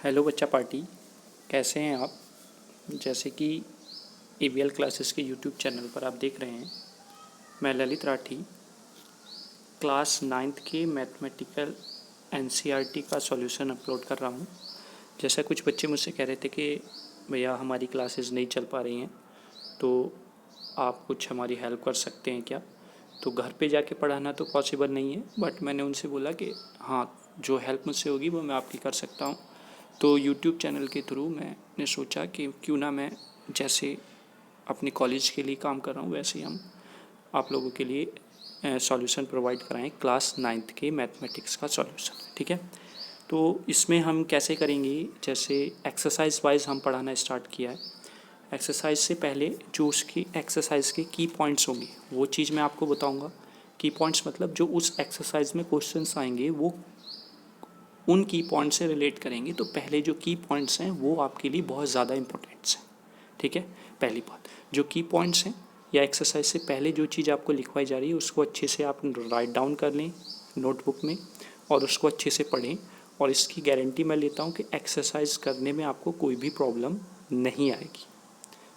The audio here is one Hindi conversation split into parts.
हेलो बच्चा पार्टी, कैसे हैं आप। जैसे कि ABL क्लासेस के यूट्यूब चैनल पर आप देख रहे हैं, मैं ललित राठी क्लास 9th के मैथमेटिकल NCERT का सॉल्यूशन अपलोड कर रहा हूं। जैसा कुछ बच्चे मुझसे कह रहे थे कि भैया हमारी क्लासेस नहीं चल पा रही हैं, तो आप कुछ हमारी हेल्प कर सकते हैं क्या। तो घर पे जाके पढ़ाना तो पॉसिबल नहीं है, बट मैंने उनसे बोला कि हाँ, जो हेल्प मुझसे होगी वो मैं आपकी कर सकता हूँ। तो यूट्यूब चैनल के थ्रू मैंने सोचा कि क्यों ना मैं जैसे अपने कॉलेज के लिए काम कर रहा हूँ वैसे ही हम आप लोगों के लिए सॉल्यूशन प्रोवाइड कराएं क्लास 9th के मैथमेटिक्स का सॉल्यूशन। ठीक है, तो इसमें हम कैसे करेंगे, जैसे एक्सरसाइज वाइज हम पढ़ाना स्टार्ट किया है। एक्सरसाइज से पहले जो उसकी एक्सरसाइज के की पॉइंट्स होंगे वो चीज़ मैं आपको बताऊंगा। की पॉइंट्स मतलब जो उस एक्सरसाइज में क्वेश्चंस आएंगे वो उन की पॉइंट से रिलेट करेंगे। तो पहले जो की पॉइंट्स हैं वो आपके लिए बहुत ज़्यादा इंपॉर्टेंट्स हैं। ठीक है, पहली बात, जो की पॉइंट्स हैं या एक्सरसाइज से पहले जो चीज़ आपको लिखवाई जा रही है उसको अच्छे से आप राइट डाउन कर लें नोटबुक में और उसको अच्छे से पढ़ें। और इसकी गारंटी मैं लेता हूँ कि एक्सरसाइज करने में आपको कोई भी प्रॉब्लम नहीं आएगी।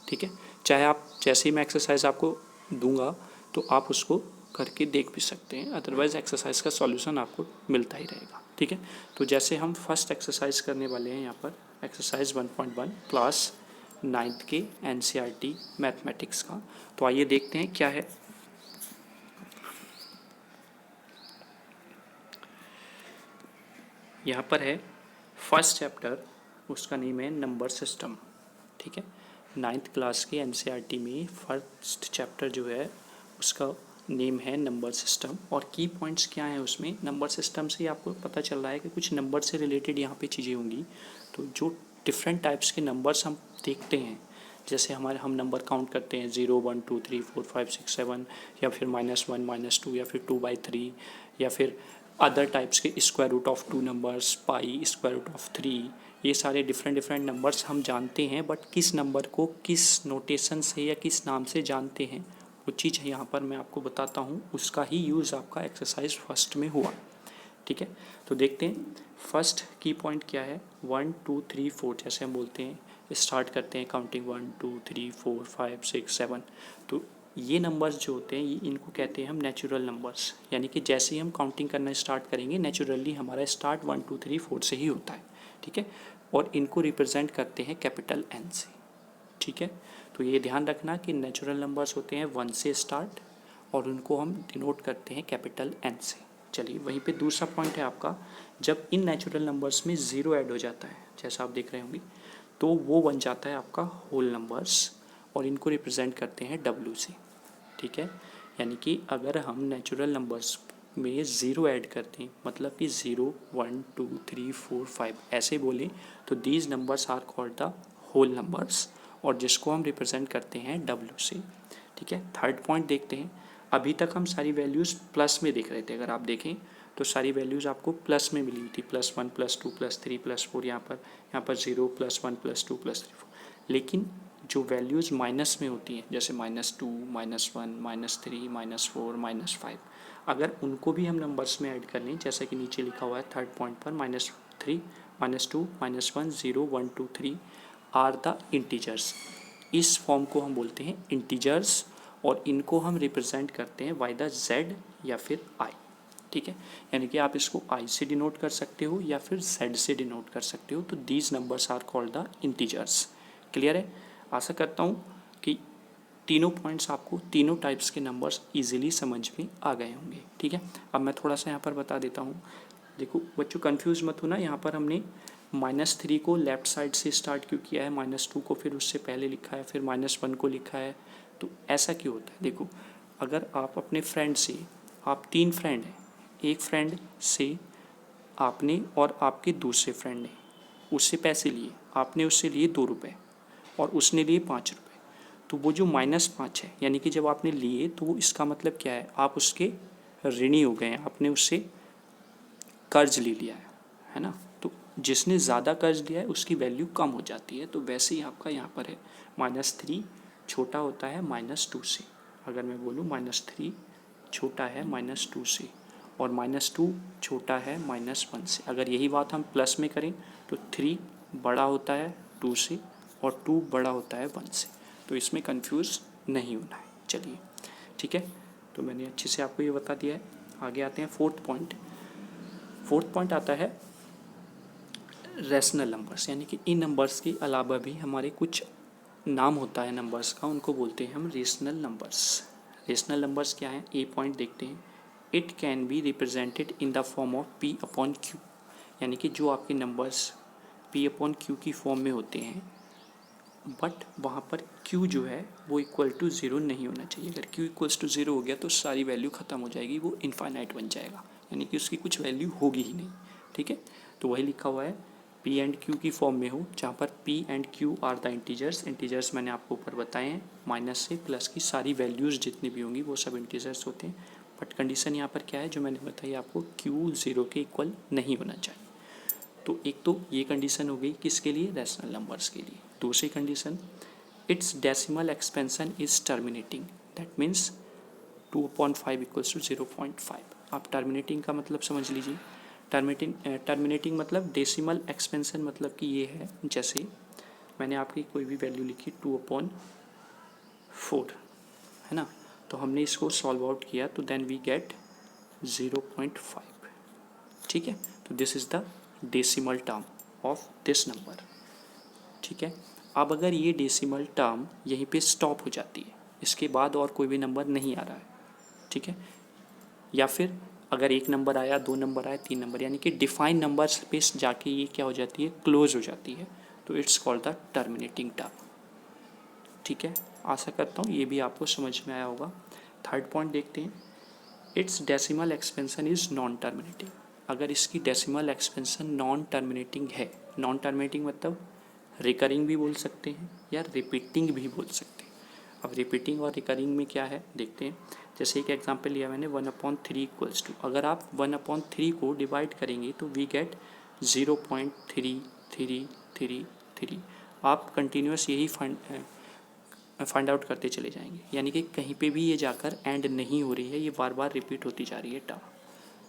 ठीक है, चाहे आप जैसे ही मैं एक्सरसाइज आपको दूंगा तो आप उसको करके देख भी सकते हैं, अदरवाइज़ एक्सरसाइज का सॉल्यूशन आपको मिलता ही रहेगा। ठीक है, तो जैसे हम फर्स्ट एक्सरसाइज करने वाले हैं यहाँ पर एक्सरसाइज 1.1 क्लास 9th के NCERT मैथमेटिक्स का। तो आइए देखते हैं क्या है। यहाँ पर है फर्स्ट चैप्टर, उसका नेम है नंबर सिस्टम। ठीक है, 9th क्लास के NCERT में फर्स्ट चैप्टर जो है उसका नेम है नंबर सिस्टम। और की पॉइंट्स क्या हैं उसमें, नंबर सिस्टम से आपको पता चल रहा है कि कुछ नंबर से रिलेटेड यहाँ पे चीज़ें होंगी। तो जो डिफरेंट टाइप्स के नंबर्स हम देखते हैं, जैसे हम नंबर काउंट करते हैं 0 1 2 3 4 5 6 7, या फिर -1 -2, या फिर 2/3, या फिर अदर टाइप्स के square root of 2 numbers, pi, square root of 3, ये सारे डिफरेंट डिफरेंट नंबर्स हम जानते हैं। बट किस नंबर को किस नोटेशन से या किस नाम से जानते हैं वो चीज़ यहाँ पर मैं आपको बताता हूँ, उसका ही यूज़ आपका एक्सरसाइज फर्स्ट में हुआ। ठीक है, तो देखते हैं फर्स्ट की पॉइंट क्या है। 1 2 3 4 जैसे हम बोलते हैं, स्टार्ट करते हैं काउंटिंग 1 2 3 4 5 6 7। तो ये नंबर्स जो होते हैं इनको कहते हैं हम नेचुरल नंबर्स, यानी कि जैसे ही हम काउंटिंग करना स्टार्ट करेंगे नेचुरली हमारा स्टार्ट 1 2 3 4 से ही होता है। ठीक है, और इनको रिप्रेजेंट करते हैं कैपिटल N से। ठीक है, तो ये ध्यान रखना कि नेचुरल नंबर्स होते हैं 1 से स्टार्ट और उनको हम डिनोट करते हैं कैपिटल N से। चलिए, वहीं पे दूसरा पॉइंट है आपका, जब इन नेचुरल नंबर्स में ज़ीरो ऐड हो जाता है जैसा आप देख रहे होंगे, तो वो बन जाता है आपका होल नंबर्स और इनको रिप्रेजेंट करते हैं W से। ठीक है, यानी कि अगर हम नेचुरल नंबर्स में ज़ीरो ऐड करते हैं, मतलब कि 0 1 2 3 4 5 ऐसे बोलें, तो these numbers are called the whole numbers और जिसको हम रिप्रेजेंट करते हैं W से। ठीक है, थर्ड पॉइंट देखते हैं। अभी तक हम सारी वैल्यूज़ प्लस में देख रहे थे, अगर आप देखें तो सारी वैल्यूज़ आपको प्लस में मिली थी, +1 +2 +3 +4, यहाँ पर 0 +1 +2 +3 4। लेकिन जो वैल्यूज़ माइनस में होती हैं, जैसे -2 -1 -3 -4 -5, अगर उनको भी हम नंबर्स में ऐड कर लें, जैसा कि नीचे लिखा हुआ है थर्ड पॉइंट पर, -3 -2 -1 0 1 2 3 आर द इंटीजर्स। इस फॉर्म को हम बोलते हैं इंटीजर्स और इनको हम रिप्रेजेंट करते हैं बाय द Z या फिर I। ठीक है, यानी कि आप इसको I से डिनोट कर सकते हो या फिर Z से डिनोट कर सकते हो। तो these numbers are called the integers. Clear है, आशा करता हूँ कि तीनों पॉइंट्स आपको तीनों टाइप्स के नंबर्स इजीली समझ में आ गए होंगे। ठीक है, अब मैं थोड़ा सा यहाँ पर बता देता हूँ। देखो बच्चों, कंफ्यूज मत हो ना, यहाँ पर हमने -3 को लेफ्ट साइड से स्टार्ट क्यों किया है, -2 को फिर उससे पहले लिखा है, फिर -1 को लिखा है। तो ऐसा क्यों होता है, देखो अगर आप अपने फ्रेंड से, आप 3 फ्रेंड हैं, एक फ्रेंड से आपने और आपके दूसरे फ्रेंड ने उससे पैसे लिए, आपने उससे लिए 2 रुपये और उसने लिए 5 रुपये। तो वो जो -5 है, यानी कि जब आपने लिए तो इसका मतलब क्या है, आप उसके ऋणी हो गए हैं, आपने उससे कर्ज ले लिया है ना। तो जिसने ज़्यादा कर्ज लिया है उसकी वैल्यू कम हो जाती है। तो वैसे ही आपका यहाँ पर है, -3 छोटा होता है -2 से। अगर मैं बोलूँ -3 छोटा है -2 से और -2 छोटा है -1 से। अगर यही बात हम प्लस में करें तो 3 बड़ा होता है 2 से और 2 बड़ा होता है 1 से। तो इसमें कंफ्यूज नहीं होना है। चलिए ठीक है, तो मैंने अच्छे से आपको ये बता दिया है। आगे आते हैं फोर्थ पॉइंट। फोर्थ पॉइंट आता है रैशनल नंबर्स, यानी कि इन नंबर्स के अलावा भी हमारे कुछ नाम होता है नंबर्स का, उनको बोलते हैं हम रेशनल नंबर्स। रेशनल नंबर्स क्या हैं? ए पॉइंट देखते हैं। It can be represented in the form of p upon Q, यानी कि जो आपके नंबर्स पी अपॉन क्यू की फॉर्म में होते हैं, बट वहाँ पर q जो है वो इक्वल टू 0 नहीं होना चाहिए। अगर q इक्वल्स टू 0 हो गया तो सारी वैल्यू ख़त्म हो जाएगी, वो इनफाइनाइट बन जाएगा, यानी कि उसकी कुछ वैल्यू होगी ही नहीं। ठीक है, तो वही लिखा हुआ है p एंड q की फॉर्म में हो, जहाँ पर p and q are the integers. Integers मैंने आपको ऊपर बताए हैं, माइनस से प्लस की सारी वैल्यूज़ जितनी भी होंगी वो सब इंटीजर्स होते हैं। बट कंडीशन यहाँ पर क्या है जो मैंने बताई आपको, q 0 के इक्वल नहीं होना चाहिए। तो एक तो ये कंडीशन हो गई किसके लिए? रैशनल नंबर्स के लिए। दूसरी condition, its decimal expansion is terminating, that means 2/5 equals to 0.5। आप टर्मिनेटिंग का मतलब समझ लीजिए। टर्मिनेटिंग मतलब डेसिमल एक्सपेंशन मतलब कि ये है, जैसे मैंने आपकी कोई भी वैल्यू लिखी 2/4 है ना, तो हमने इसको सॉल्व आउट किया तो देन वी गेट 0.5। ठीक है, तो this is the decimal term of this number. ठीक है, अब अगर ये डेसिमल टर्म यहीं पे स्टॉप हो जाती है, इसके बाद और कोई भी नंबर नहीं आ रहा है, ठीक है, या फिर अगर एक नंबर आया, 2 नंबर आया, 3 नंबर, यानी कि डिफाइन नंबर्स पे जाके ये क्या हो जाती है? क्लोज हो जाती है, तो it's called the terminating term. ठीक है, आशा करता हूँ ये भी आपको समझ में आया होगा। थर्ड पॉइंट देखते हैं, it's decimal expansion is non terminating. अगर इसकी डेसिमल एक्सपेंशन नॉन टर्मिनेटिंग है, नॉन टर्मिनेटिंग मतलब रिकरिंग भी बोल सकते हैं या रिपीटिंग भी बोल सकते हैं। अब रिपीटिंग और रिकरिंग में क्या है देखते हैं। जैसे एक एग्जांपल लिया मैंने 1/3 इक्वल्स टू, अगर आप 1/3 को डिवाइड करेंगे तो वी गेट 0.3333। आप कंटिन्यूस यही फाइंड आउट करते चले जाएंगे, यानी कि कहीं पे भी ये जाकर एंड नहीं हो रही है, ये बार बार रिपीट होती जा रही है टर्म।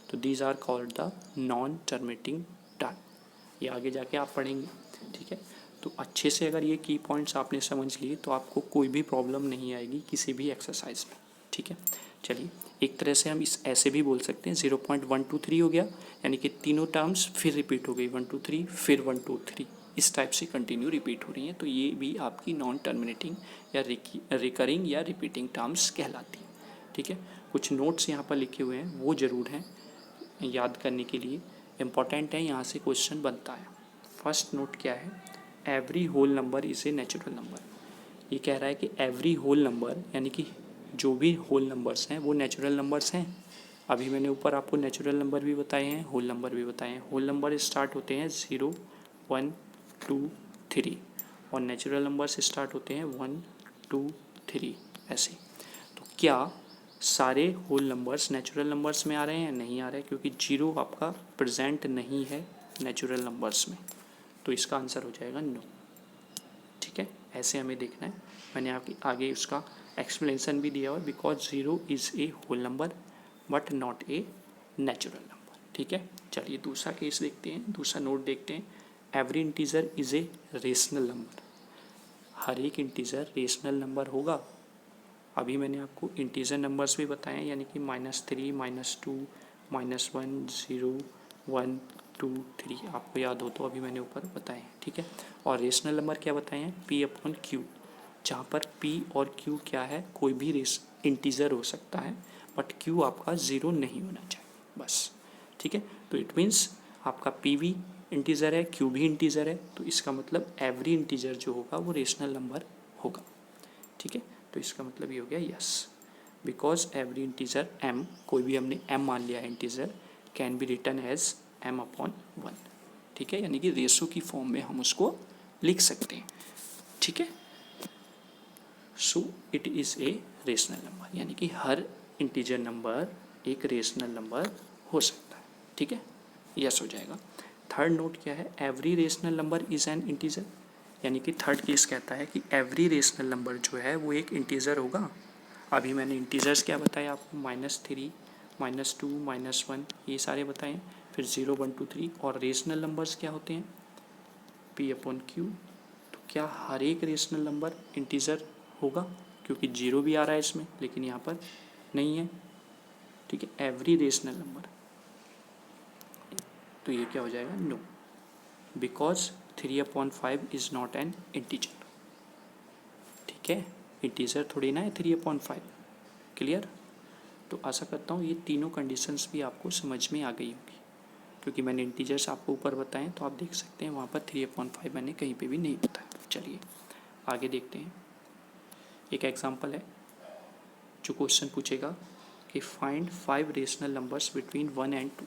तो these are called the non terminating term. ये आगे जाके आप पढ़ेंगे। ठीक है, तो अच्छे से अगर ये की पॉइंट्स आपने समझ लिए तो आपको कोई भी प्रॉब्लम नहीं आएगी किसी भी एक्सरसाइज में। ठीक है, चलिए एक तरह से हम इस ऐसे भी बोल सकते हैं 0.123 हो गया, यानी कि तीनों टर्म्स फिर रिपीट हो गई, 1 2 3 फिर 1 2 3, इस टाइप से कंटिन्यू रिपीट हो रही हैं, तो ये भी आपकी नॉन टर्मिनेटिंग या रिकरिंग या रिपीटिंग टर्म्स कहलाती हैं। ठीक है, कुछ नोट्स यहाँ पर लिखे हुए हैं, वो ज़रूर हैं याद करने के लिए, इम्पॉर्टेंट है, यहाँ से क्वेश्चन बनता है। फर्स्ट नोट क्या है? Every whole number is a natural number. ये कह रहा है कि एवरी होल नंबर, यानी कि जो भी होल नंबर्स हैं वो नेचुरल नंबर्स हैं। अभी मैंने ऊपर आपको नेचुरल नंबर भी बताए हैं, होल नंबर भी बताए हैं। होल नंबर स्टार्ट होते हैं 0 1 2 3 और नेचुरल नंबर्स स्टार्ट होते हैं 1 2 3 ऐसे। तो क्या सारे होल नंबर्स नेचुरल नंबर्स में आ रहे हैं? नहीं आ रहे, क्योंकि 0 आपका प्रेजेंट नहीं है नेचुरल नंबर्स में, तो इसका आंसर हो जाएगा नो। ठीक है, ऐसे हमें देखना है। मैंने आपकी आगे उसका एक्सप्लेनेशन भी दिया हुआ है, because 0 is a whole number but not a natural number. ठीक है, चलिए दूसरा केस देखते हैं, दूसरा नोट देखते हैं। Every integer is a rational number. हर एक इंटीजर रेशनल नंबर होगा। अभी मैंने आपको इंटीजर नंबर्स भी बताए हैं, यानी कि -3 -2 -1 0 1 2 3, आपको याद हो तो अभी मैंने ऊपर बताए हैं। ठीक है, और रेशनल नंबर क्या बताए हैं? P/Q, जहाँ पर P और Q क्या है? कोई भी इंटीजर हो सकता है, बट Q आपका 0 नहीं होना चाहिए बस। ठीक है, तो इट मीन्स आपका P भी इंटीजर है, Q भी इंटीजर है, तो इसका मतलब एवरी इंटीजर जो होगा वो रेशनल नंबर होगा। ठीक है, तो इसका मतलब ये हो गया yes, because every integer m, कोई भी हमने m मान लिया है integer, can be written as m/1। ठीक है, यानी कि रेशो की फॉर्म में हम उसको लिख सकते हैं। ठीक है, so it is a rational number, यानी कि हर इंटीजर नंबर एक रेशनल नंबर हो सकता है। ठीक है, यस हो जाएगा। थर्ड नोट क्या है? Every rational number is an integer, यानी कि थर्ड केस कहता है कि एवरी रेशनल नंबर जो है वो एक इंटीजर होगा। अभी मैंने इंटीजर्स क्या बताया आपको? -3 -2 -1 ये सारे बताएं। फिर 0 1 2 3। और रेशनल नंबर्स क्या होते हैं? P/Q। तो क्या हर एक रेशनल नंबर इंटीजर होगा? क्योंकि 0 भी आ रहा है इसमें, लेकिन यहाँ पर नहीं है। ठीक है, एवरी रेशनल नंबर। तो ये क्या हो जाएगा? No, because 3/5 is not an integer. ठीक है, इंटीजर थोड़ी ना है 3/5। क्लियर? तो आशा करता हूँ ये तीनों कंडीशंस भी आपको समझ में आ गई होगी, क्योंकि मैंने इंटीजर्स आपको ऊपर बताएं तो आप देख सकते हैं वहाँ पर 3/5 मैंने कहीं पे भी नहीं बताया। चलिए आगे देखते हैं। एक एग्जांपल है जो क्वेश्चन पूछेगा कि find 5 rational numbers between 1 and 2।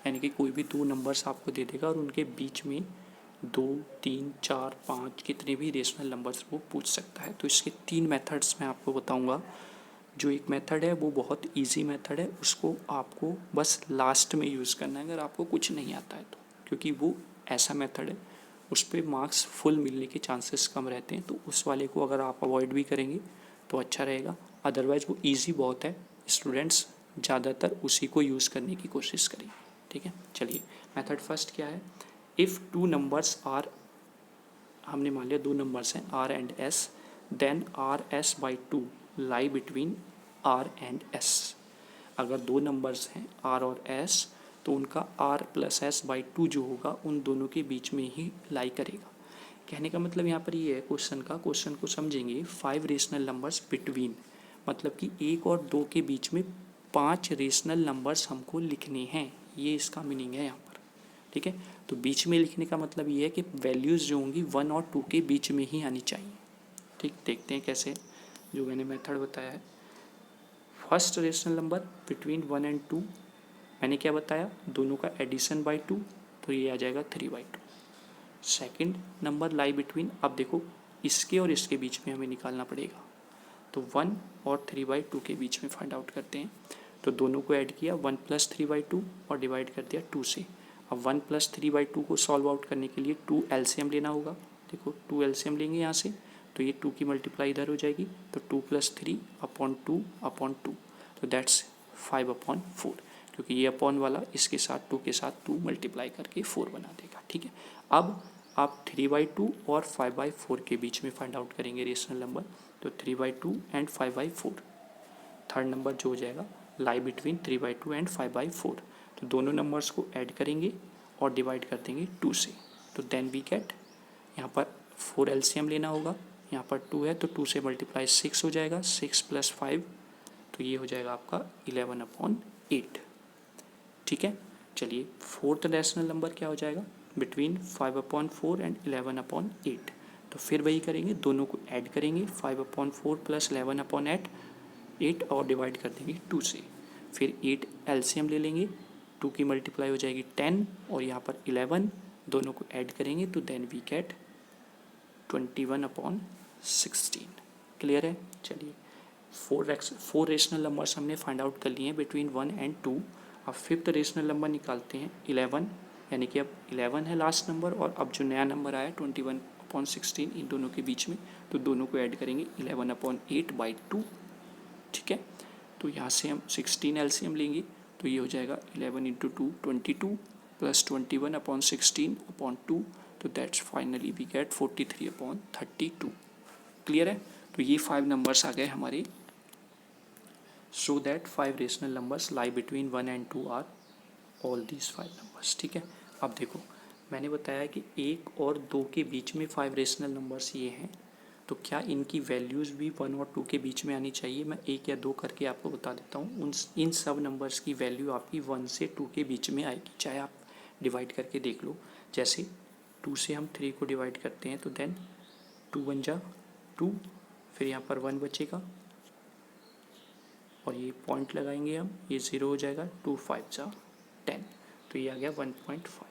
यानी कि कोई भी 2 नंबर्स आपको दे देगा और उनके बीच में 2 3 4 5 कितने भी रेशनल नंबर्स वो पूछ सकता है। तो इसके 3 मेथड्स मैं आपको बताऊंगा। जो एक मेथड है वो बहुत इजी मेथड है, उसको आपको बस लास्ट में यूज़ करना है अगर आपको कुछ नहीं आता है तो, क्योंकि वो ऐसा मेथड है उस पर मार्क्स फुल मिलने के चांसेस कम रहते हैं। तो उस वाले को अगर आप अवॉइड भी करेंगे तो अच्छा रहेगा। अदरवाइज़ वो ईजी बहुत है, स्टूडेंट्स ज़्यादातर उसी को यूज़ करने की कोशिश करेंगे। ठीक है, चलिए मेथड फर्स्ट क्या है? इफ़ 2 नंबर्स आर, हमने मान लिया 2 नंबर्स हैं R and S, then RS/2 lie between R and S। अगर 2 नंबर्स हैं R और S तो उनका R+S/2 जो होगा उन दोनों के बीच में ही लाई करेगा। कहने का मतलब यहाँ पर ये है क्वेश्चन को समझेंगे 5 रेशनल नंबर्स बिटवीन, मतलब कि 1 और 2 के बीच में 5 रेशनल नंबर्स हमको लिखने हैं, ये इसका मीनिंग है यहाँ पर। ठीक है, तो बीच में लिखने का मतलब ये है कि वैल्यूज़ जो होंगी 1 और 2 के बीच में ही आनी चाहिए। ठीक, देखते हैं कैसे, जो मैंने मेथड बताया है। First rational number between 1 and 2, मैंने क्या बताया? दोनों का एडिशन बाय 2, तो ये आ जाएगा 3/2। सेकंड नंबर लाई बिटवीन, अब देखो इसके और इसके बीच में हमें निकालना पड़ेगा, तो 1 और 3/2 के बीच में फाइंड आउट करते हैं। तो दोनों को ऐड किया 1 + 3/2 और डिवाइड कर दिया 2 से। अब 1 + 3/2 को सॉल्व आउट करने के लिए 2 एलसीएम लेना होगा। देखो 2 एलसीएम लेंगे यहाँ से, तो ये 2 की मल्टीप्लाई इधर हो जाएगी, तो 2 + 3/2/2, तो दैट्स 5/4, क्योंकि ये अपॉन वाला इसके साथ 2 के साथ 2 मल्टीप्लाई करके 4 बना देगा। ठीक है, अब आप 3/2 और 5/4 के बीच में फाइंड आउट करेंगे रेशनल नंबर, तो 3/2 एंड 5/4। थर्ड नंबर जो हो जाएगा लाई बिटवीन 3/2 एंड 5/4, तो दोनों नंबर्स को ऐड करेंगे और डिवाइड कर देंगे 2 से, तो देन वी गेट, यहाँ पर 4 एलसीएम लेना होगा, यहाँ पर 2 है तो 2 से मल्टीप्लाई 6 हो जाएगा, 6 + 5, तो ये हो जाएगा आपका 11/8। ठीक है, चलिए फोर्थ रेशनल नंबर क्या हो जाएगा? बिटवीन 5/4 एंड 11/8, तो फिर वही करेंगे, दोनों को ऐड करेंगे, 5/4 + 11/8 और डिवाइड कर देंगे 2 से। फिर 8 एलसीएम ले लेंगे, 2 की मल्टीप्लाई हो जाएगी 10 और यहाँ पर 11, दोनों को ऐड करेंगे तो देन वी गेट 21/16। क्लियर है? चलिए 4 रेशनल नंबर्स हमने फाइंड आउट कर लिए हैं बिटवीन 1 एंड 2। अब फिफ्थ रेशनल नंबर निकालते हैं 11, यानी कि अब 11 है लास्ट नंबर और अब जो नया नंबर आया 21/16 इन दोनों के बीच में, तो दोनों को ऐड करेंगे 11/8/2। ठीक है, तो यहाँ से हम 16 एलसीएम लेंगे, तो ये हो जाएगा 11 × 2 22 + 21/16/2, तो that's finally we get 43/32। Clear है? तो ये 5 नंबर्स आ गए हमारे। So that 5 rational numbers lie between 1 and 2 are all these 5 numbers. ठीक है, अब देखो मैंने बताया कि 1 और 2 के बीच में 5 रेशनल नंबर्स ये हैं, तो क्या इनकी वैल्यूज़ भी 1 और 2 के बीच में आनी चाहिए? मैं 1 या 2 करके आपको बता देता हूँ। इन सब नंबर्स की वैल्यू आपकी 1 से 2 के बीच में आएगी, चाहे आप डिवाइड करके देख लो। जैसे 2 से हम 3 को डिवाइड करते हैं तो देन 2 × 1 = 2, फिर यहाँ पर 1 बचेगा और ये पॉइंट लगाएंगे हम, ये 0 हो जाएगा, 2 × 5 = 10, तो ये आ गया 1.5।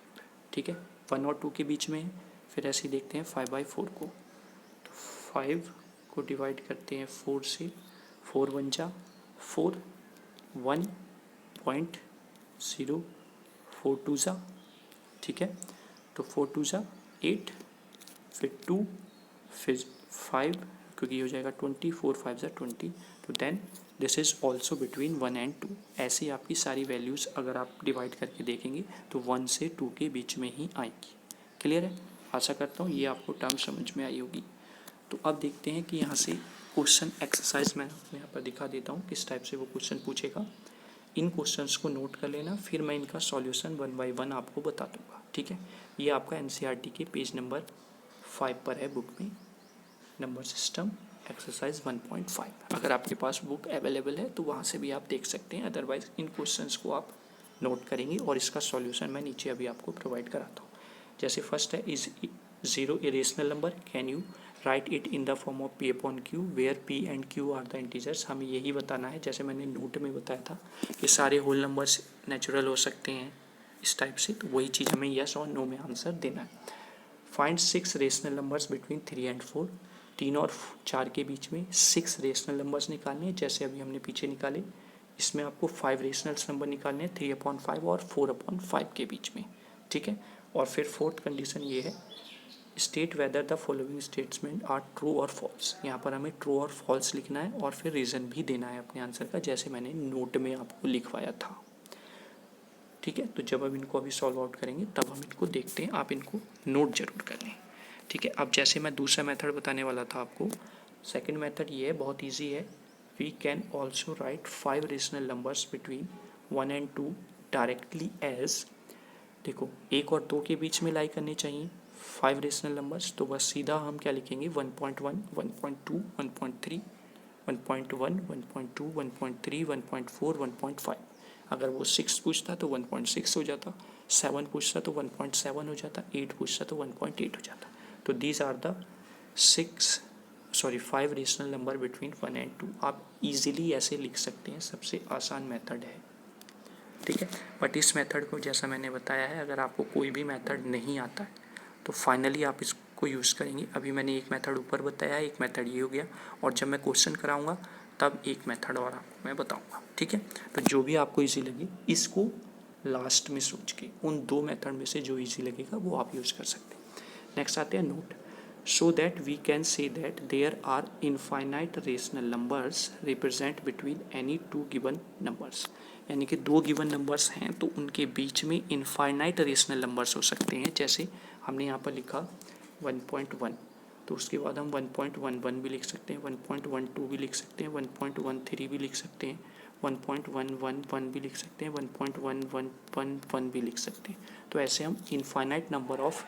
ठीक है, 1 और 2 के बीच में है। फिर ऐसे ही देखते हैं 5/4 को, तो 5 को डिवाइड करते हैं 4 से, 4 × 1 = 4, 1.0, 4 × 2 = ठीक है, तो 4 × 2 = 8, फिर 2, फिर 5, क्योंकि ये हो जाएगा 20, 4 × 5 = 20, तो then this is also between 1 and 2। ऐसी आपकी सारी वैल्यूज़ अगर आप डिवाइड करके देखेंगे तो 1 से 2 के बीच में ही आएंगी। क्लियर है? आशा करता हूँ ये आपको टर्म समझ में आई होगी। तो अब देखते हैं कि यहाँ से क्वेश्चन एक्सरसाइज मैं यहाँ पर दिखा देता हूँ किस टाइप से वो क्वेश्चन पूछेगा। इन क्वेश्चंस को नोट कर लेना, फिर मैं इनका सॉल्यूशन 1 बाय 1 आपको बता दूंगा। ठीक है, ये आपका एनसीईआरटी के पेज नंबर 5 पर है बुक में, नंबर सिस्टम एक्सरसाइज 1.5। अगर आपके पास बुक अवेलेबल है तो वहाँ से भी आप देख सकते हैं, अदरवाइज इन क्वेश्चंस को आप नोट करेंगे और इसका सॉल्यूशन मैं नीचे अभी आपको प्रोवाइड कराता हूँ। जैसे फर्स्ट है, is zero irrational number, can you write it in the form of p upon q where p and q are the integers. हमें यही बताना है, जैसे मैंने नोट में बताया था कि सारे होल नंबर्स नेचुरल हो सकते हैं इस टाइप से, तो वही चीज़ हमें यस और नो में आंसर देना है। Find 6 rational numbers between 3 and 4। 3 और 4 के बीच में 6 रेशनल नंबर्स निकालने हैं, जैसे अभी हमने पीछे निकाले। इसमें आपको 5 रेशनल नंबर निकालने हैं 3/5 और 4/5 के बीच में। ठीक है, और फिर फोर्थ कंडीशन ये है, state whether the following statement are true और फॉल्स। यहाँ पर हमें ट्रू और फॉल्स लिखना है और फिर रीज़न भी देना है अपने आंसर का, जैसे मैंने नोट में आपको लिखवाया था। ठीक है, तो जब हम इनको अभी सॉल्व आउट करेंगे तब हम इनको देखते हैं, आप इनको नोट जरूर कर लें। ठीक है, अब जैसे मैं दूसरा मेथड बताने वाला था आपको, सेकंड मेथड ये है, बहुत इजी है। We can also write 5 rational numbers between 1 and 2 directly as, देखो 1 और 2 के बीच में लाई करने चाहिए 5 रेशनल नंबर्स, तो बस सीधा हम क्या लिखेंगे 1.1, 1.2, 1.3, 1.1, 1.2, 1.3, 1.4, 1.5। अगर वो 6 पूछता तो 1.6 हो जाता, 7 पूछता तो 1.7 हो जाता, 8 पूछता तो 1.8 हो जाता। तो these are the 5 rational number between 1 and 2। आप इजीली ऐसे लिख सकते हैं, सबसे आसान मेथड है। ठीक है, बट इस मेथड को जैसा मैंने बताया है, अगर आपको कोई भी मेथड नहीं आता है तो फाइनली आप इसको यूज़ करेंगे। अभी मैंने एक मेथड ऊपर बताया है, एक मेथड ये हो गया, और जब मैं क्वेश्चन कराऊंगा तब एक मेथड और आपको मैं बताऊंगा। ठीक है, तो जो भी आपको इजी लगे इसको लास्ट में सोच के उन 2 मेथड में से जो इजी लगेगा वो आप यूज़ कर सकते हैं। नेक्स्ट आते हैं note. So that we can say that there are infinite rational numbers represent between any 2 given numbers. यानी कि 2 गिवन नंबर्स हैं तो उनके बीच में इनफाइनाइट रेशनल नंबर्स हो सकते हैं। जैसे हमने यहाँ पर लिखा 1.1, तो उसके बाद हम 1.11 भी लिख सकते हैं, 1.12 भी लिख सकते हैं, 1.13 भी लिख सकते हैं, 1.111 भी लिख सकते हैं, 1.1111 भी लिख सकते हैं। तो ऐसे हम इनफाइनाइट नंबर ऑफ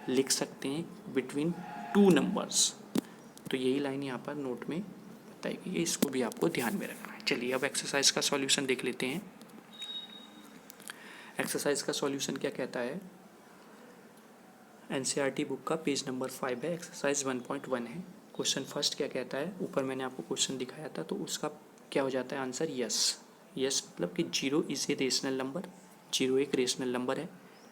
लिख सकते हैं बिटवीन 2 नंबर्स। तो यही लाइन यहाँ पर नोट में बताई गई है, इसको भी आपको ध्यान में रखना है। चलिए अब एक्सरसाइज का सॉल्यूशन देख लेते हैं। एक्सरसाइज का सॉल्यूशन क्या कहता है, एनसीईआरटी बुक का पेज नंबर 5 है, एक्सरसाइज 1.1 है। क्वेश्चन फर्स्ट क्या कहता है, ऊपर मैंने आपको क्वेश्चन दिखाया था, तो उसका क्या हो जाता है आंसर, यस। यस मतलब कि 0 इज ए रेशनल नंबर, 0 एक रेशनल नंबर है।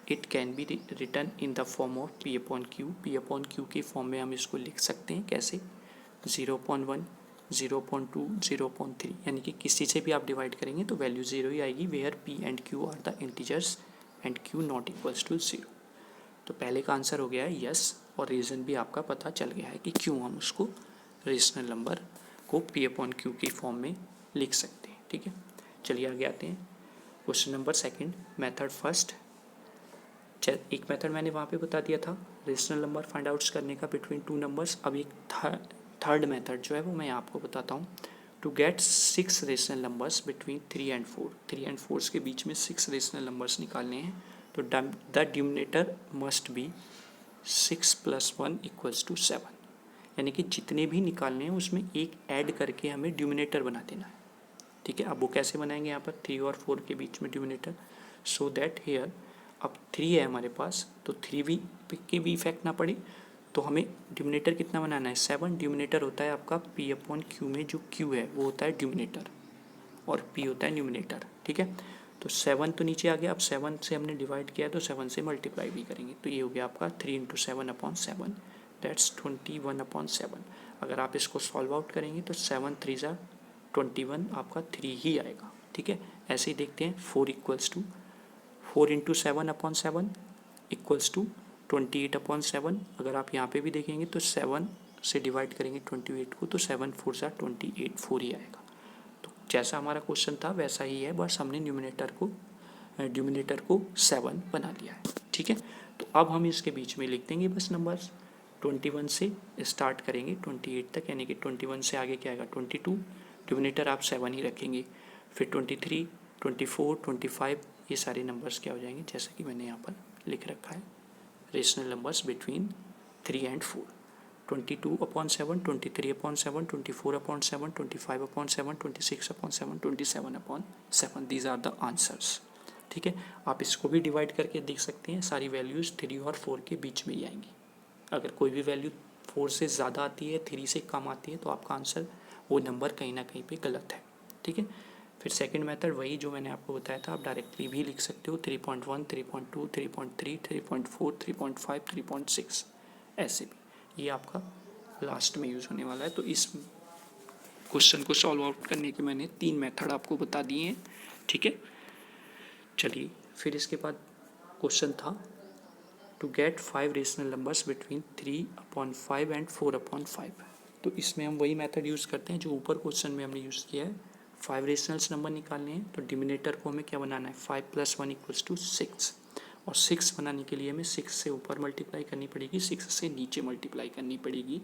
It can be return in the form of p upon Q. P upon Q के फॉर्म में हम इसको लिख सकते हैं, कैसे 0.1, 0.2, 0.3, यानी कि किसी से भी आप डिवाइड करेंगे तो वैल्यू 0 ही आएगी, where p and q are the integers and q not equals to 0। तो पहले का आंसर हो गया है यस, और रीज़न भी आपका पता चल गया है कि क्यों हम उसको रेशनल नंबर को पी अपॉन क्यू की फॉर्म में लिख सकते हैं। ठीक है, चलिए आगे आते हैं। Question number second, method first. एक मेथड मैंने वहाँ पे बता दिया था रेशनल नंबर फाइंड आउट्स करने का बिटवीन 2 नंबर्स। अब एक थर्ड मेथड जो है वो मैं आपको बताता हूँ। To get 6 rational numbers between 3 and 4। 3 and 4 के बीच में 6 रेशनल नंबर्स निकालने हैं, तो द डिनोमिनेटर मस्ट बी 6 + 1 = 7। यानी कि जितने भी निकालने हैं उसमें एक ऐड करके हमें डिनोमिनेटर बना देना है। ठीक है, अब वो कैसे बनाएंगे, यहाँ पर 3 और 4 के बीच में डिनोमिनेटर, सो दैट हेयर अब 3 है हमारे पास, तो 3 भी की भी इफेक्ट ना पड़े, तो हमें डिनोमिनेटर कितना बनाना है 7। डिनोमिनेटर होता है आपका पी अपॉन क्यू में जो क्यू है वो होता है डिनोमिनेटर और पी होता है न्यूमिनेटर। ठीक है, तो 7 तो नीचे आ गया, अब 7 से हमने डिवाइड किया तो 7 से मल्टीप्लाई भी करेंगे, तो ये हो गया आपका 3 × 7/7, दैट्स 21/7। अगर आप इसको सॉल्व आउट करेंगे तो 7 × 3 = 21, आपका 3 ही आएगा। ठीक है, ऐसे ही देखते हैं 4 = 4 × 7/7 = 28/7। अगर आप यहाँ पे भी देखेंगे तो 7 से डिवाइड करेंगे 28 को, तो 7 × 4 = 28, 4 ही आएगा। तो जैसा हमारा क्वेश्चन था वैसा ही है, बस हमने डिनोमिनेटर को 7 बना लिया है। ठीक है, तो अब हम इसके बीच में लिख देंगे बस नंबर्स। 21 से स्टार्ट करेंगे 28 तक, यानी कि 21 से आगे क्या आएगा 22, डिनोमिनेटर आप 7 ही रखेंगे। फिर 23, 24, 25 ये सारे नंबर्स क्या हो जाएंगे, जैसा कि मैंने यहाँ पर लिख रखा है, rational numbers between 3 and 4। 22/7, 23/7, 24/7, 25/7, 26/7, 27/7, these are the answers. ठीक है, आप इसको भी डिवाइड करके देख सकते हैं, सारी वैल्यूज़ 3 और 4 के बीच में ही आएंगी। अगर कोई भी वैल्यू 4 से ज़्यादा आती है, 3 से कम आती है, तो आपका आंसर वो नंबर कहीं ना कहीं पे गलत है। ठीक है, फिर सेकंड मेथड वही जो मैंने आपको बताया था, आप डायरेक्टली भी लिख सकते हो 3.1, 3.2, 3.3, 3.4, 3.5, 3.6 ऐसे भी। ये आपका लास्ट में यूज़ होने वाला है। तो इस क्वेश्चन को सॉल्व आउट करने के मैंने 3 मेथड आपको बता दिए हैं। ठीक है, चलिए फिर इसके बाद क्वेश्चन था to get 5 rational numbers between 3/5 and 4/5। तो इसमें हम वही मेथड यूज़ करते हैं जो ऊपर क्वेश्चन में हमने यूज़ किया है। 5 रेशनल्स नंबर निकालने हैं, तो डिनोमिनेटर को हमें क्या बनाना है, 5 + 1 = 6, और 6 बनाने के लिए हमें 6 से ऊपर मल्टीप्लाई करनी पड़ेगी, 6 से नीचे मल्टीप्लाई करनी पड़ेगी।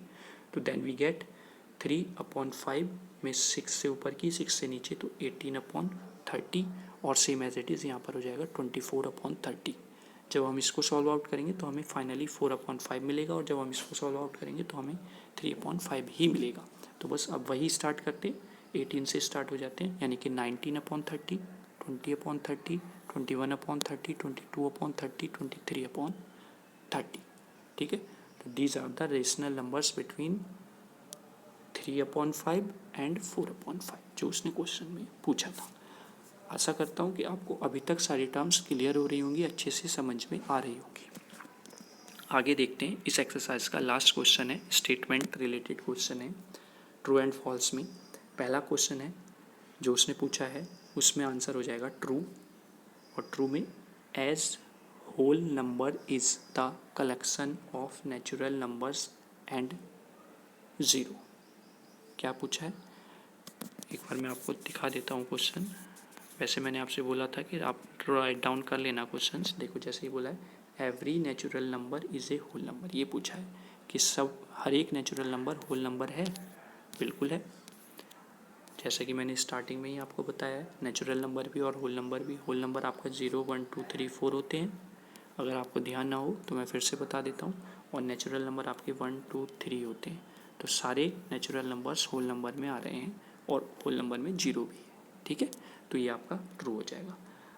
तो देन वी गेट 3/5 में 6 से ऊपर की, 6 से नीचे तो 18/30, और सेम एज इट इज़ यहाँ पर हो जाएगा 24/30। जब हम इसको सॉल्व आउट करेंगे तो हमें फाइनली 4/5 मिलेगा, और जब हम इसको सॉल्व आउट करेंगे तो हमें 3/5 ही मिलेगा। तो बस अब वही स्टार्ट करते हैं, 18 से स्टार्ट हो जाते हैं, यानी कि 19/30, 20/30, 21/30, 22/30, 23/30। ठीक है, तो these are the rational numbers between 3/5 and 4/5 जो उसने क्वेश्चन में पूछा था। आशा करता हूँ कि आपको अभी तक सारी टर्म्स क्लियर हो रही होंगी, अच्छे से समझ में आ रही होगी। आगे देखते हैं, इस एक्सरसाइज का लास्ट क्वेश्चन है, स्टेटमेंट रिलेटेड क्वेश्चन है, ट्रू एंड फॉल्स में। पहला क्वेश्चन है जो उसने पूछा है, उसमें आंसर हो जाएगा ट्रू, और ट्रू में as whole number is the collection of natural numbers and zero. क्या पूछा है, एक बार मैं आपको दिखा देता हूँ क्वेश्चन। वैसे मैंने आपसे बोला था कि आप राइट डाउन कर लेना क्वेश्चंस। देखो जैसे ही बोला है, every natural number is a whole number, ये पूछा है कि सब हर एक नेचुरल नंबर होल नंबर है, बिल्कुल है। जैसे कि मैंने स्टार्टिंग में ही आपको बताया है, नेचुरल नंबर भी और होल नंबर भी। होल नंबर आपका 0, 1, 2, 3, 4 होते हैं, अगर आपको ध्यान ना हो तो मैं फिर से बता देता हूँ। और नेचुरल नंबर आपके 1, 2, 3 होते हैं। तो सारे नेचुरल नंबर्स होल नंबर में आ रहे हैं, और होल नंबर में 0 भी है। ठीक है, तो ये आपका ट्रू हो जाएगा।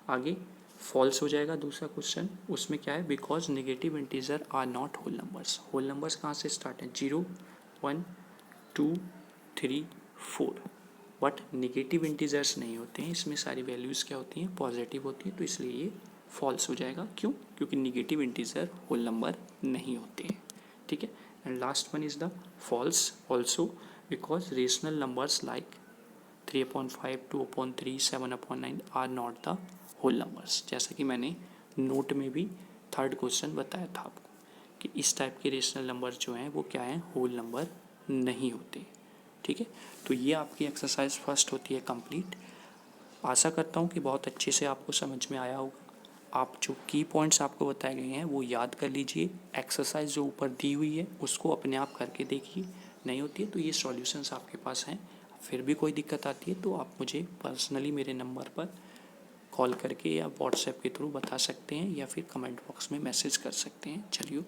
आगे फॉल्स हो जाएगा दूसरा क्वेश्चन, उसमें क्या है, because negative integer are not whole numbers. Whole numbers कहाँ से स्टार्ट हैं, 0, 1, 2, 3, 4, बट नेगेटिव इंटीजर्स नहीं होते हैं, इसमें सारी वैल्यूज़ क्या होती हैं, पॉजिटिव होती हैं, तो इसलिए ये फॉल्स हो जाएगा। क्यों, क्योंकि नेगेटिव इंटीजर होल नंबर नहीं होते हैं। ठीक है, and last one is the false also, because rational numbers like 3/5, 2/3, 7/9 are not the whole numbers. जैसा कि मैंने नोट में भी थर्ड क्वेश्चन बताया था आपको कि इस टाइप के रेशनल नंबर्स जो हैं वो क्या हैं, होल नंबर नहीं होते। ठीक है, तो ये आपकी एक्सरसाइज फर्स्ट होती है कंप्लीट। आशा करता हूँ कि बहुत अच्छे से आपको समझ में आया होगा। आप जो की पॉइंट्स आपको बताए गए हैं वो याद कर लीजिए, एक्सरसाइज जो ऊपर दी हुई है उसको अपने आप करके देखिए, नहीं होती है तो ये सॉल्यूशंस आपके पास हैं। फिर भी कोई दिक्कत आती है तो आप मुझे पर्सनली मेरे नंबर पर कॉल करके या व्हाट्सएप के थ्रू बता सकते हैं, या फिर कमेंट बॉक्स में मैसेज कर सकते हैं। चलिए,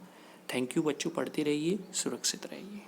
थैंक यू बच्चों, पढ़ते रहिए, सुरक्षित रहिए।